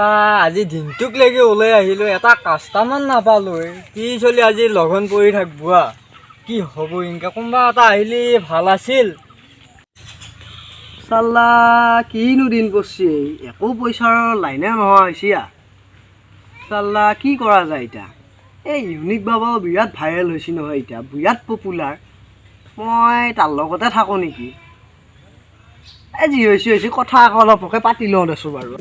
চালা আজি দিনটোক লাগি ওলাই আহিলো এটা কাষ্টমাৰ নাপালো কি চলি আজি লগন পৰি থাকবো কি হ'ব ইনকা কোনবা এটা আহিলে ভাল আছিল চাল্লা কিনো দিন পড়ছে একো পইচাৰ লাইনে নহয় হৈছিয়া চাল্লা কি কৰা যায় এতিয়া এই ইউনিক বাবাও বিৰাট ভাইৰেল হৈছে নহয় এতিয়া বিৰাট পপুলাৰ মই তাৰ লগতে থাকোঁ নেকি এই যি হৈছে কথা অলপকে পাতি লওঁ দেচোন বাৰু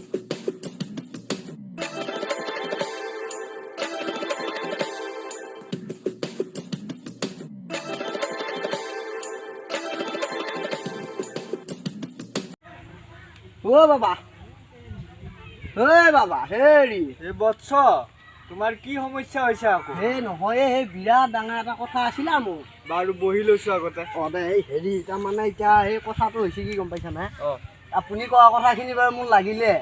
ও বাবা হেৰি এই বৎস তোমাৰ কি সমস্যা হৈছে আকৌ হে নহয় সেই বিৰাট ডাঙৰ এটা কথা আছিলে মোৰ বাৰু বহি লৈছো আগতে দে হেৰি তাৰমানে এতিয়া সেই কথাটো হৈছে কি গম পাইছা নে আপুনি কোৱা কথাখিনি বাৰু মোৰ লাগিলে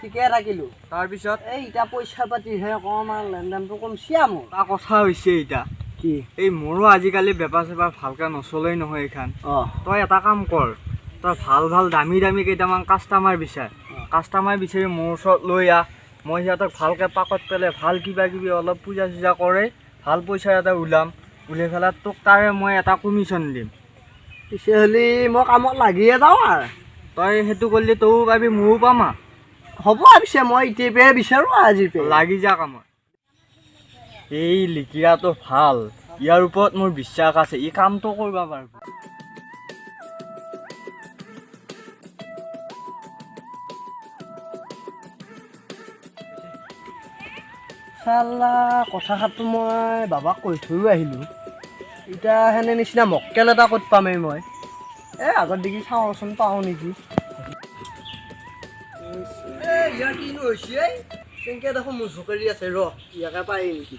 ঠিকে থাকিলোঁ তাৰপিছত এই এতিয়া পইচা পাতিহে অকণমান লেনদেনটো কমছি মোৰ এটা কথা হৈছে এতিয়া কি এই মোৰো আজিকালি বেপাৰ চেপাৰ ভালকৈ নচলেই নহয় এইখন তই এটা কাম কৰ তই ভাল দামী কেইটামান কাষ্টমাৰ বিচাৰি মোৰ ওচৰত লৈ আহ মই সিহঁতক ভালকৈ পাকত পেলাই ভাল কিবা কিবি অলপ পূজা চূজা কৰে ভাল পইচা এটা উলিয়াই পেলাই তোক তাৰে মই এটা কমিশ্যন দিম পিছে হ'লে মই কামত লাগিয়ে যাওঁ আৰু তই সেইটো কৰিলে তয়ো পাবি ময়ো পাম হ'ব পিছে মই এতিয়াৰ পৰাই বিচাৰোঁ আজিৰ পৰা লাগি যা কামত এই লিকিৰাটো ভাল ইয়াৰ ওপৰত মোৰ বিশ্বাস আছে ই কামটো কৰিব পাৰিব চাল্লা কথাষাৰটো মই বাবাক কৈ থৈও আহিলোঁ এতিয়া সেনে নিচিনা মক্কেল এটা ক'ত পামেই মই আগত দেখি চাওঁচোন পাওঁ নেকি ইয়াৰ কিনো হৈছে তেনেকৈ দেখোন মোৰ জোকাৰি আছে ইয়াকে পায় নেকি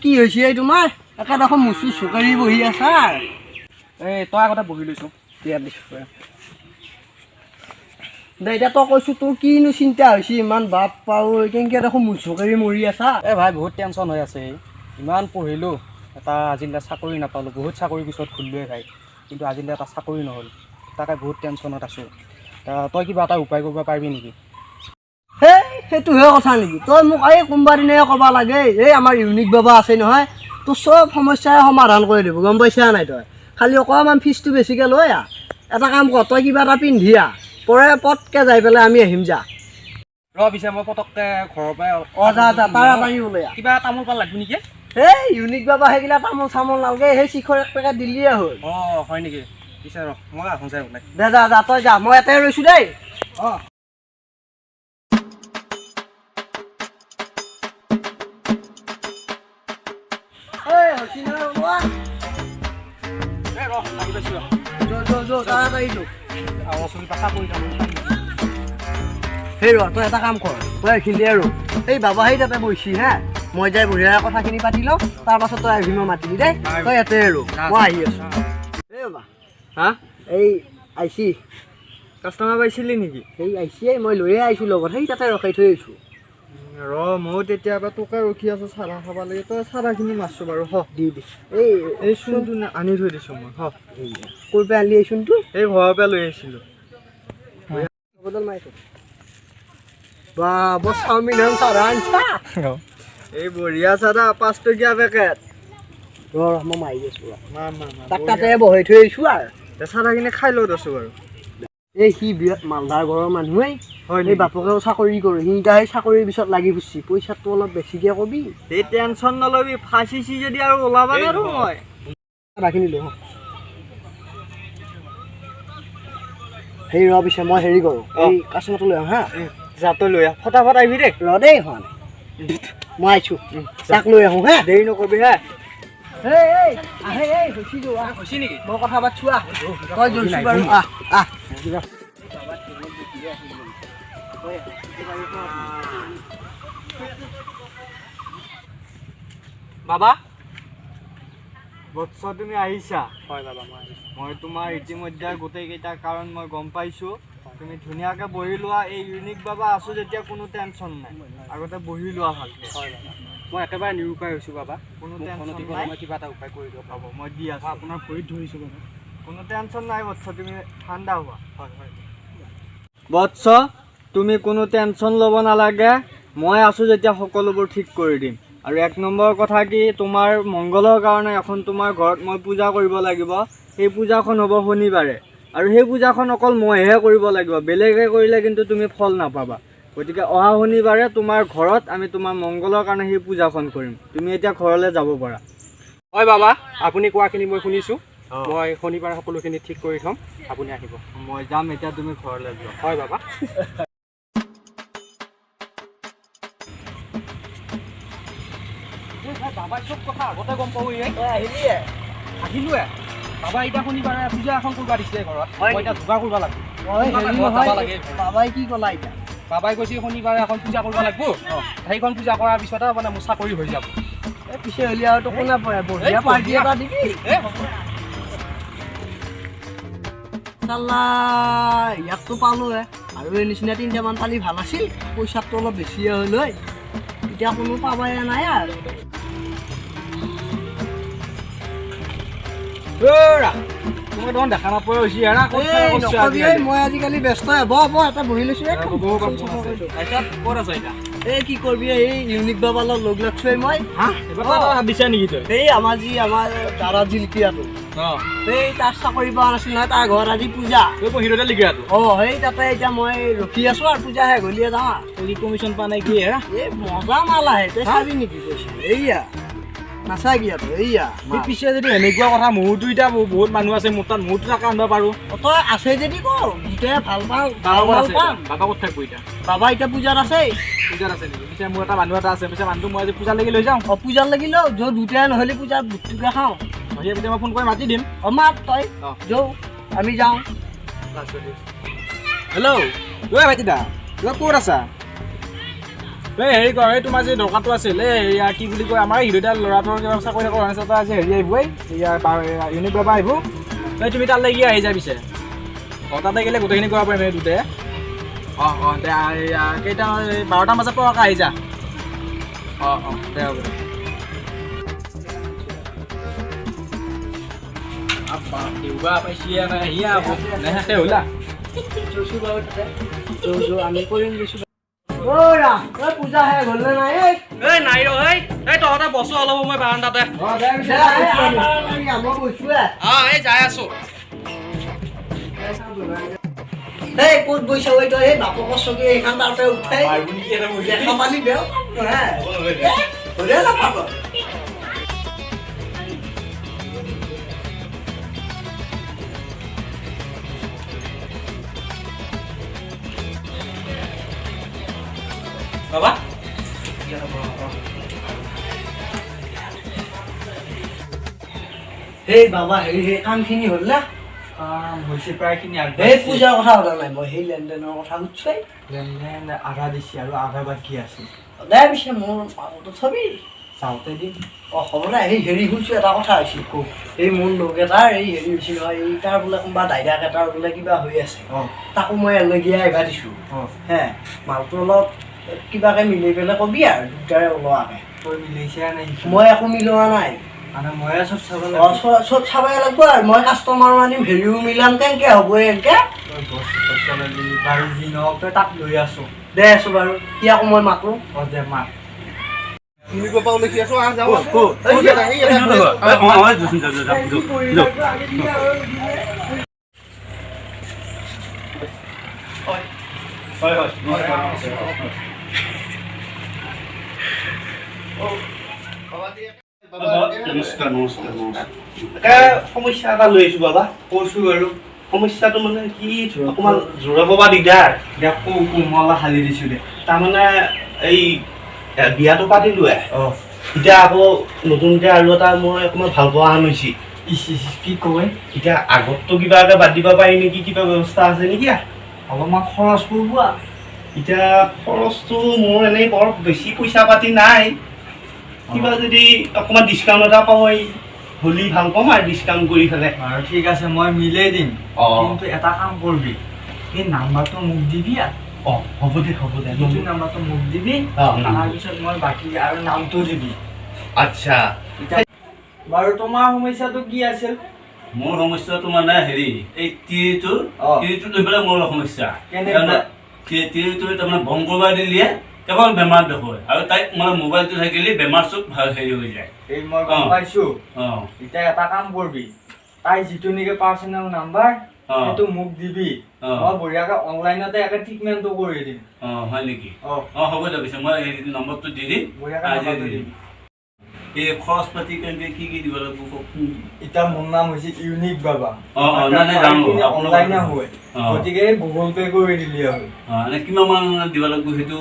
কি হৈছে তোমাৰ একে দেখোন মুচু জোকাৰি বহি আছা এই তই আগতে বহি লৈছোঁ দিয়া দিছোঁ দে এতিয়া তই কৈছোঁ তোৰ কিনো চিন্তা হৈছে ইমান বাপ পাওঁ কেনেকৈ দেখোন মুচুকাৰি মৰি আছা ভাই বহুত টেনশ্যন হৈ আছে ইমান পঢ়িলোঁ এটা আজিলৈ চাকৰি নাপালোঁ বহুত চাকৰিৰ পিছত ঘূৰিলোৱে ভাই কিন্তু আজিলৈ এটা চাকৰি নহ'ল তাকে বহুত টেনশ্যনত আছোঁ তই কিবা এটা উপায় কৰিব পাৰিবি নেকি সেইটোহে কথা নেকি তই মোক এই কোনোবা দিনাই ক'ব লাগে এই আমাৰ ইউনিক বাবা আছে নহয় তোৰ চব সমস্যাই সমাধান কৰি দিব গম পাইছা নাই তই খালি অকণমান ফিজটো বেছিকৈ লৈ এটা কাম কৰ তই কিবা এটা পিন্ধি পৰে পটকৈ যাই পেলাই আমি আহিম যা পিছে মই পটককৈ ঘৰৰ পৰাই যা তাড়াতাড়ি ওলাই কিবা তামোল পাণ লাগিব নেকি ইউনিক বাবা সেইগিলা তামোল চামোল নালাগে সেই চিখৰ এক পেকেট দিলিয়ে হ'ল হয় নেকি পিছে মই আহোঁ যাই ওলাই দে যা তই যা মই ইয়াতে ৰৈছোঁ দেই সেই তই এটা কাম কৰ তই এইখিনি আৰু এই বাবা সেই তাতে বহিছি মই যাই বঢ়িয়া কথাখিনি পাতি লওঁ তাৰপাছত তই আহিবি মই মাতিবি দেই তই ইয়াতে আৰু মই আহি আছোঁ এই বাবা এই আহিছি কাষ্টমাৰ পাইছিলি নেকি সেই আহিছে মই লৈয়ে আহিছোঁ লগত সেই তাতে ৰখাই থৈ আহিছোঁ ময়ো তেতিয়াবা তোকে ৰখি আছোঁ চাৰা খাব লাগে তই চাৰাখিনি মাৰছোঁ বাৰু দি এই চোনটো আনি থৈ দিছোঁ মই ক'ৰ পৰা আনি চোনটো এই ঘৰৰ পৰা লৈ আহিছিলোঁ বদল মাৰিছোঁ বা বৰ চাওমিন চাৰা আনছা এই বঢ়িয়া চাৰা 5 টকীয়া পেকেট মই মাৰি আছোঁ তাতে বহাই থৈ আহিছোঁ আৰু চাৰাখিনি খাই লৈ আছোঁ বাৰু এই সি বিৰাট মালদাৰ ঘৰৰ মানুহেই এই বাপকেও চাকৰি কৰোঁ সি এতিয়া সেই চাকৰিৰ পিছত লাগি ফুৰিছি পইচাটো অলপ বেছিকৈ কবি এই টেনশ্যন নলবি ফাঁচিছি যদি আৰু ওলাবা আৰু মই চাৰাখিনি লওঁ সেই পিছে মই হেৰি কৰোঁ এই কাষ্টমাৰটো লৈ আহোঁ যাতে লৈ আহ ফটাফট আহিবি দেই দেই হোৱা নাই মই আহিছোঁ তাক লৈ আহোঁ দেৰি নকৰিবি হৈছে নেকি মই কথা পাতিছোঁ তই জলছোঁ বাৰু বাবা বৎস তুমি আহিছা হয় বাবা মই তোমাৰ ইতিমধ্যে গোটেইকেইটা কাৰণ মই গম পাইছোঁ তুমি ধুনীয়াকৈ বহি লোৱা এই ইউনিক বাবা আছোঁ যেতিয়া কোনো টেনশ্যন নাই আগতে বহি লোৱা ভালকৈ হয় বাবা মই একেবাৰে নিৰুপায় হৈছোঁ বাবা কোনো টেনশ্যন নাই মই কিবা এটা উপায় কৰি দিয়ক পাব মই দি আছোঁ আপোনাৰ ভৰিত ধৰিছোঁ বাবা কোনো টেনশ্যন নাই বৎস তুমি ঠাণ্ডা হোৱা বৎস তুমি কোনো টেনশ্যন ল'ব নালাগে, মই আছোঁ যেতিয়া সকলোবোৰ ঠিক কৰি দিম। আৰু 1 নম্বৰ কথা কি, তোমাৰ মংগলৰ কাৰণে এখন তোমাৰ ঘৰত মই পূজা কৰিব লাগিব। সেই পূজাখন হ'ব শনিবাৰে, আৰু সেই পূজাখন অকল মইহে কৰিব লাগিব, বেলেগে কৰিলে কিন্তু তুমি ফল নাপাবা। গতিকে অহা শনিবাৰে তোমাৰ ঘৰত আমি তোমাৰ মংগলৰ কাৰণে সেই পূজাখন কৰিম। তুমি এতিয়া ঘৰলৈ যাব পাৰা। হয় বাবা, আপুনি কোৱাখিনি মই শুনিছোঁ। মই শনিবাৰে সকলোখিনি ঠিক কৰি থ'ম, আপুনি আহিব। মই যাম এতিয়া, তুমি ঘৰলৈ যোৱা। হয় বাবা। বাবাই চব কথা আগতে গম পাব। আহিলোৱে বাবা, এতিয়া শনিবাৰে পূজা এখন কৰিব দিছে ঘৰত। মই এতিয়া যোগাৰ কৰিব লাগিব। বাবাই কি ক'লা এতিয়া? বাবাই কৈছে শনিবাৰে এখন পূজা কৰিব লাগিব, সেইখন পূজা কৰাৰ পিছতে মানে মোৰ চাকৰি হৈ যাব। পিছে হ'লে আৰু তো কোনে পৰে, বঢ়িয়া পাৰ্টি এটা দিবি। চাল্লা ইয়াততো পালোৱে, আৰু এই নিচিনা 3টামান পালি ভাল আছিল। পইচাটো অলপ বেছিয়ে হ'ল হয়, এতিয়া কোনো পাবাই নাই আৰু। তুমি দেখোন দেখা নাপাই হৈছে। মই আজিকালি ব্যস্ত এটা বহি লৈছো। ক'ত আছ এতিয়া? এই কি কৰিবি, এই ইউনিক বাবাৰ লগত লগ লাগছোৱে মই। দিছা নেকি তই? এই আমাৰ দাদা জিলকিয়াটো, এই তাৰ চাকৰি পোৱা নাছিল নহয়, তাৰ ঘৰত আজি পূজা। হিৰতে লিখিয়াটো? সেই তাতে এতিয়া মই ৰখি আছো, আৰু পূজা শেষ হ'লিয়ে যাওঁ। কমিশ্যন পোৱা নাই কি? এই মজা মাল আহে, তই চাবি নেকি? কৈছে এইয়া নাচাই কি এইয়া। পিছে যদি এনেকুৱা কথা, মোৰতো এতিয়া বহুত মানুহ আছে, মোৰ তাত মোৰতো টাকা আনিব পাৰোঁ। তই আছে যদি ক, গোটেই ভাল পাওঁ। বাবা ক'ত থাকিব এতিয়া? বাবা এতিয়া পূজাত আছে। পূজাত আছে নেকি? পিছে মোৰ এটা মানুহ এটা আছে, পিছে মানুহটো মই আজি পূজা লাগি লৈ যাওঁ। পূজাত লাগিলেও য'ত দুটাই নহ'লে পূজাত বুটটোকে খাওঁ। সেই পিছে মই ফোন কৰি মাতি দিম। মাত তই যৌ, আমি যাওঁ। হেল্ল', ঐ ভাইটিদা, তই ক'ত আছা? এই হেৰি কৰ, এই তোমাৰ যে দৰকাৰটো আছিল, এই কি বুলি কয়, আমাৰ হিৰোদাৰ ল'ৰাটোৰ কিবা চাকৰি কৰা আছে, তই আজি হেৰি আহিব, ইউনিক বাবা আহিব। এই তুমি তালৈ গিয়ে আহি যা পিছে। তাতে গ'লে গোটেইখিনি কৰিব পাৰিম এই দুটাই। দে কেইটা, 12টা বজাত পোৱাকৈ আহি যা। দে হ'ব দে। দেউবা পাইছিয়ে নাই, আহিয়ে আকৌ নেহেকে হ'লা। আমি কৰিম দিছোঁ। পূজা শেষ হ'ল নে নাই? নাই ৰ, তহঁতে বস্তু অলপ সময় বাৰাণ্ডাতে। এই যাই আছো। ক'ত গৈছ তই? এই বাপকৰ চকী এইখন তাৰপৰা উঠাই দেখা পালি বেয়া নাপাব। বাবা সেই বাবা, হেৰি সেই কামখিনি হ'ল না? হৈছে প্ৰায়খিনি। সেই পূজাৰ কথা সোধা নাই মই, সেই লেনদেনৰ কথা সুধছোই। লেনদেন আধা দিছে আৰু আধা বাকী আছে। দে পিছে মোৰ মানুহটো থবি, চাওঁতে দিম। হ'ব দে। সেই হেৰি শুনছোঁ, এটা কথা হৈছিল। এই মোৰ লগ এটাৰ এই হেৰি হৈছিল নহয়, এই তাৰ বোলে কোনোবা দাইদাক এটাৰ বোলে কিবা হৈ আছে। তাকো মই এলগীয়া আহিবা দিছোঁ। মালটো অলপ কিবাকে মিলাই পেলাই কবি আৰু দুটাৰে ওলোৱাকে। তই মিলাইছে নাই? মই একো মিলোৱা নাই, মানে ময়ে চব চাব চব চাবই লাগিব। আৰু মই কাষ্টমাৰ আনিম, হেৰিও মিলাম, কেনেকে হ'ব এনেকে? বাৰু যি নহওক, তই তাক লৈ আছো। দে আছো বাৰু, সি আকৌ মই মাতো। দে মাত। সমস্যা এটা লৈ আহিছো বাবা। কৈছো বাৰু। সমস্যাটো মানে কি, অকণমান জোৰাব বা দিগদাৰ। কোমলা হালি দিছো দে। তাৰমানে এই বিয়াটো পাতিলোৱে, এতিয়া আকৌ নতুনকে আৰু এটা মই অকণমান ভাল পোৱা আন হৈছি। কি কয়? এতিয়া আগততো কিবা এটা বাদ দিব পাৰি নেকি? কিবা ব্যৱস্থা আছে নেকি? অলপমান খৰচ কৰিব। এতিয়া খৰচটো মোৰ এনেই বৰ বেছি পইচা পাতি নাই। কিবা যদি অকণমান ডিছকাউণ্ট এটা পাওঁ, হ'লি ভাল পাম আৰু ডিছকাউণ্ট কৰি পেলাই। বাৰু ঠিক আছে, মই মিলাই দিম। কিন্তু এটা কাম কৰিবি, এই নাম্বাৰটো মোক দিবি। হ'ব দে, হ'ব দে। নতুন নাম্বাৰটো মোক দিবি, তাৰপিছত মই বাকী আৰু নামটো দিবি। আচ্ছা। বাৰু তোমাৰ সমস্যাটো কি আছিল? মোৰ সমস্যাটো মানে হেৰি, এই তিৰিটো লৈ পেলাই মোৰ সমস্যা। তিৰিটোৱে তাৰমানে ভং কৰিব দিলে কেৱল বেমাৰ দেখুৱায় আৰু তাইক মানে মোবাইলটো থাকিলে বেমাৰ চব ভাল হেৰি হৈ যায়। এই মই গম পাইছো। অঁ এতিয়া এটা কাম কৰবি, তাই যিটো নেকি পাৰ্চনেল নাম্বাৰ সেইটো মোক দিবি, মই বঢ়িয়াকে অনলাইনতে একে ট্ৰিটমেণ্টটো কৰি দিম। হয় নেকি? অঁ হ'ব দে পিছে মই এই নম্বৰটো দি দিম। বঢ়িয়াকে আজি নাম্বাৰটো দি দিম। দিবি। এই খৰচ পাতি কেনেকৈ কি দিব লাগিব কওক। এতিয়া মোৰ নাম হৈছে ইউনিক বাবা। নাই জানো অনলাইনে হয়, অঁ গতিকে গুগল পে' কৰি দিলে হ'ল। এনে কিমান মান দিব লাগিব সেইটো?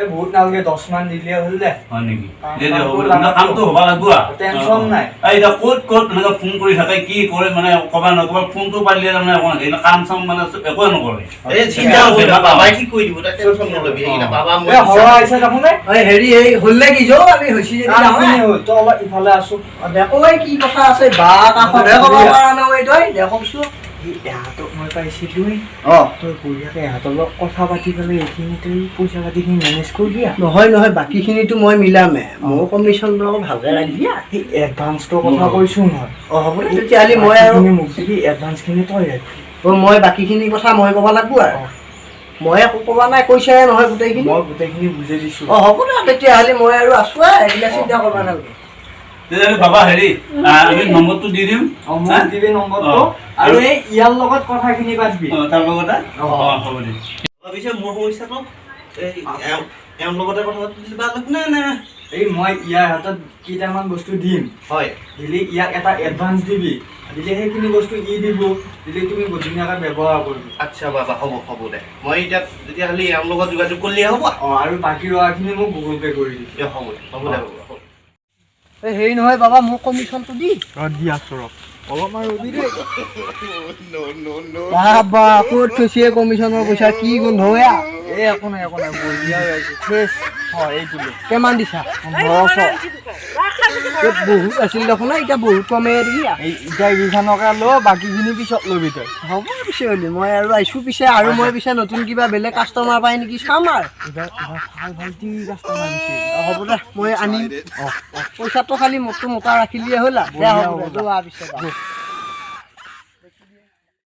এই বহুত নালাগে, 10 মান দিলে হ'ল দে। হয় নেকি? দে হ'ব দে, কামটো হ'ব লাগিব। টেনচন নাই। এতিয়া ক'ত এনেকৈ ফোন কৰি থাকে কি কৰে মানে ক'বা নক'বা, ফোনটো পাৰিলে তাৰমানে অকণমান কাম চাম মানে একোৱে নকৰে। এই চিন্তা নকৰিবা, বাবাই ঠিক কৰি দিব, তই টেনচন নলবি। সেইকেইটা বাবা মই এই সৰহ আহিছে দেখোন দে। হেৰি এই হ'লে কি যৌ আমি হৈছি যদি কামখিনি হ'ল, তই অলপ ইফালে আছো। দেখো কি কথা আছে বা কাষতে ক'ব পৰা নাই তই দেখকচোন। এহঁতক মই পাইছিলোঁ, অঁ তই বঢ়িয়াকে এহঁতৰ লগত কথা পাতি পেলাই এইখিনিতে পইচা পাতিখিনি মেনেজ কৰি দিয়া। নহয় বাকীখিনিতো মই মিলামে, মোৰ কমিশ্যনটো ভালকৈ ৰাখি দিয়া। এই এডভান্সটোৰ কথা কৈছোঁ নহয়। অঁ হ'ব দে তেতিয়াহ'লে মই আৰু মোক দিবি, এডভান্সখিনি তই ৰাখবি। মই বাকীখিনি কথা মই ক'ব লাগিব আৰু মই একো ক'বা নাই, কৈছে নহয় গোটেইখিনি। মই গোটেইখিনি বুজাই দিছোঁ। অঁ হ'ব দে তেতিয়াহ'লে মই আৰু আছোঁ এইবিলাক চিন্তা কৰিব নালাগে। তেতিয়াহ'লে বাবা হেৰি আমি নম্বৰটো দি দিম। মোক দিবি নম্বৰটো, আৰু এই ইয়াৰ লগত কথাখিনি পাতিবি। তাৰ লগতে হ'ব দে। ভাবিছে মোৰ সমস্যাটো এওঁৰ লগতে কথা পাতি দিলে ভাল নে নে? এই মই ইয়াৰ হাতত কেইটামান বস্তু দিম, হয় দিলে ইয়াক এটা এডভান্স দিবি, দিলে সেইখিনি বস্তু দিব, দিলে তুমি ধুনীয়াকৈ ব্যৱহাৰ কৰিবি। আচ্ছা বাবা হ'ব দে, মই এতিয়া তেতিয়াহ'লে এওঁৰ লগত যোগাযোগ কৰিলে হ'ব। আৰু বাকী ৰহাখিনি মোক গুগল পে' কৰি দিবি। হ'ব দে বাবা হ'ব। এই হেৰি নহয় বাবা মোৰ কমিশ্যনটো দি দি আছোঁ ৰ, অলপমান ৰবি দেই। বাবা ক'ত থৈছে কমিশ্যনৰ পইচা, কি গোন্ধ এয়া? এই একো নাই বঢ়িয়া হৈ আছে, ফ্ৰেছ হয় এইটো। কিমান দিছা? 900। বহুত আছিল দেখোন, এতিয়া বহুত কমে দিয়া। এই এতিয়া এইখনকে ল, বাকীখিনি পিছত ল'বি তই। হ'ব পিছে হ'লে মই আৰু আহিছোঁ পিছে, আৰু মই পিছে নতুন কিবা বেলেগ কাষ্টমাৰ পাই নেকি চাম আৰু। এইবাৰ ভাল কাষ্টমাৰ দিছে। হ'ব দে মই আনিম। পইচাটো খালি মোৰটো মোটা ৰাখিলিয়ে হ'ল আৰু। দে হ'ব দে, যোৱা পিছে।